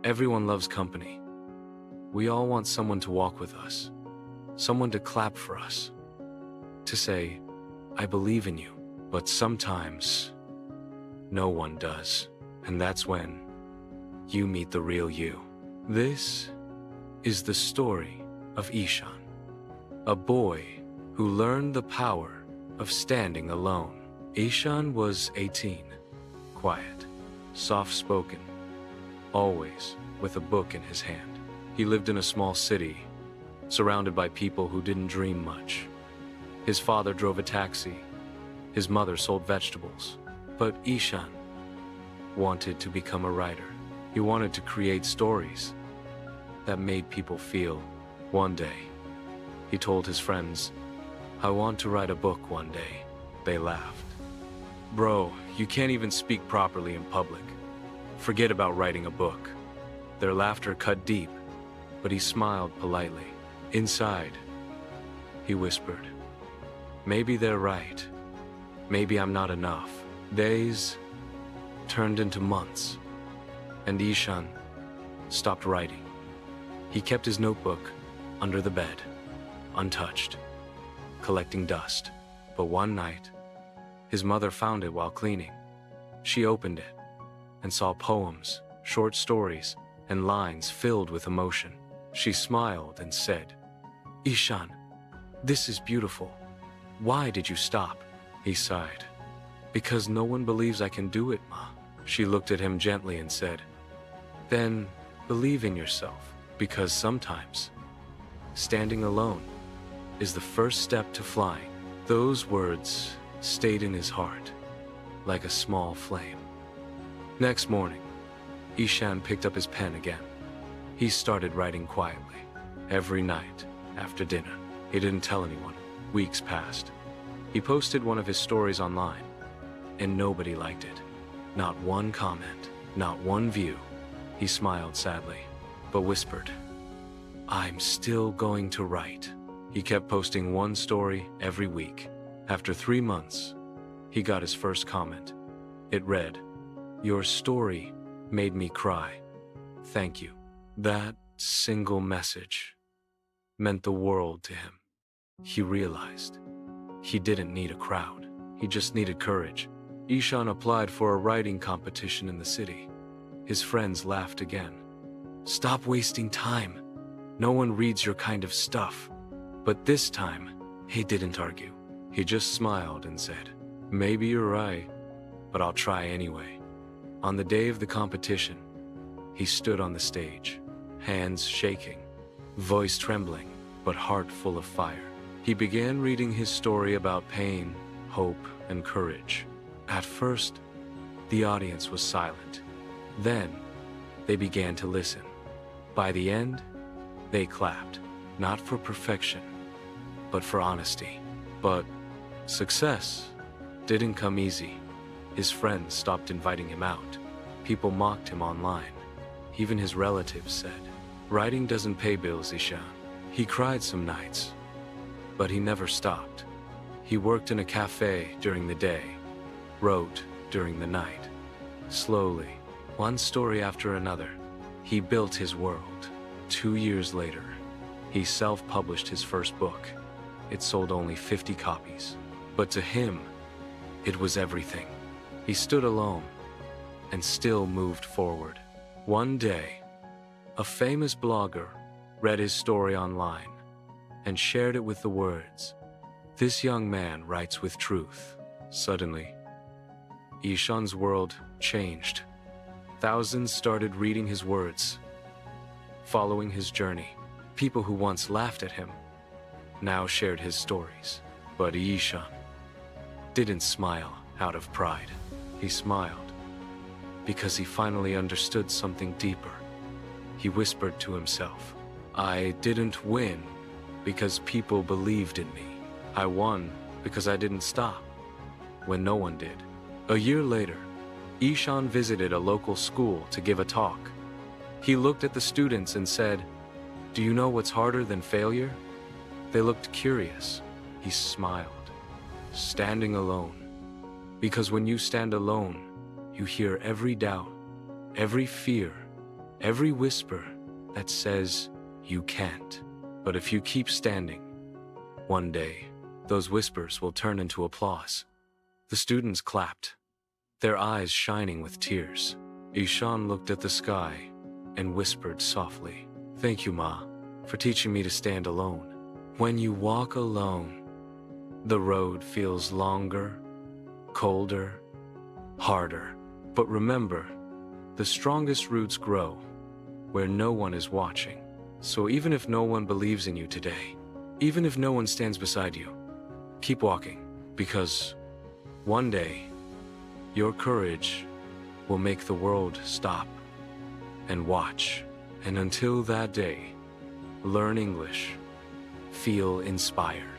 Everyone loves company. We all want someone to walk with us, someone to clap for us, to say, I believe in you. But sometimes, no one does. And that's when you meet the real you. This is the story of Ishan, a boy who learned the power of standing alone. Ishan was 18, quiet, soft-spoken, always with a book in his hand. He lived in a small city, surrounded by people who didn't dream much. His father drove a taxi. His mother sold vegetables. But Ishan wanted to become a writer. He wanted to create stories that made people feel. One day, he told his friends, I want to write a book one day. They laughed. Bro, you can't even speak properly in public. Forget about writing a book. Their laughter cut deep, but he smiled politely. Inside, he whispered, maybe they're right. Maybe I'm not enough. Days turned into months, and Ishan stopped writing. He kept his notebook under the bed, untouched, collecting dust. But one night, his mother found it while cleaning. She opened it and saw poems, short stories, and lines filled with emotion. She smiled and said, Ishan, this is beautiful. Why did you stop? He sighed. Because no one believes I can do it, Ma. She looked at him gently and said, then believe in yourself, because sometimes standing alone is the first step to flying. Those words stayed in his heart like a small flame. Next morning, Ishan picked up his pen again. He started writing quietly. Every night after dinner, he didn't tell anyone. Weeks passed. He posted one of his stories online, and nobody liked it. Not one comment, not one view. He smiled sadly, but whispered, I'm still going to write. He kept posting one story every week. After 3 months, he got his first comment. It read, your story made me cry. Thank you. That single message meant the world to him. He realized he didn't need a crowd. He just needed courage. Ishan applied for a writing competition in the city. His friends laughed again. Stop wasting time. No one reads your kind of stuff. But this time, he didn't argue. He just smiled and said, maybe you're right, but I'll try anyway. On the day of the competition, he stood on the stage, hands shaking, voice trembling, but heart full of fire. He began reading his story about pain, hope, and courage. At first, the audience was silent. Then, they began to listen. By the end, they clapped, not for perfection, but for honesty. But success didn't come easy. His friends stopped inviting him out. People mocked him online. Even his relatives said, writing doesn't pay bills, Ishan. He cried some nights, but he never stopped. He worked in a cafe during the day, wrote during the night. Slowly, one story after another, he built his world. 2 years later, he self-published his first book. It sold only 50 copies. But to him, it was everything. He stood alone and still moved forward. One day, a famous blogger read his story online and shared it with the words, this young man writes with truth. Suddenly, Ishan's world changed. Thousands started reading his words, following his journey. People who once laughed at him now shared his stories. But Ishan didn't smile out of pride. He smiled because he finally understood something deeper. He whispered to himself, I didn't win because people believed in me. I won because I didn't stop when no one did. A year later, Ishan visited a local school to give a talk. He looked at the students and said, do you know what's harder than failure? They looked curious. He smiled. Standing alone. Because when you stand alone, you hear every doubt, every fear, every whisper that says you can't. But if you keep standing, one day, those whispers will turn into applause. The students clapped, their eyes shining with tears. Ishan looked at the sky and whispered softly, "Thank you, Ma, for teaching me to stand alone." When you walk alone, the road feels longer, colder, harder. But remember, the strongest roots grow where no one is watching. So even if no one believes in you today, even if no one stands beside you, keep walking, because one day, your courage will make the world stop and watch. And until that day, learn English, feel inspired.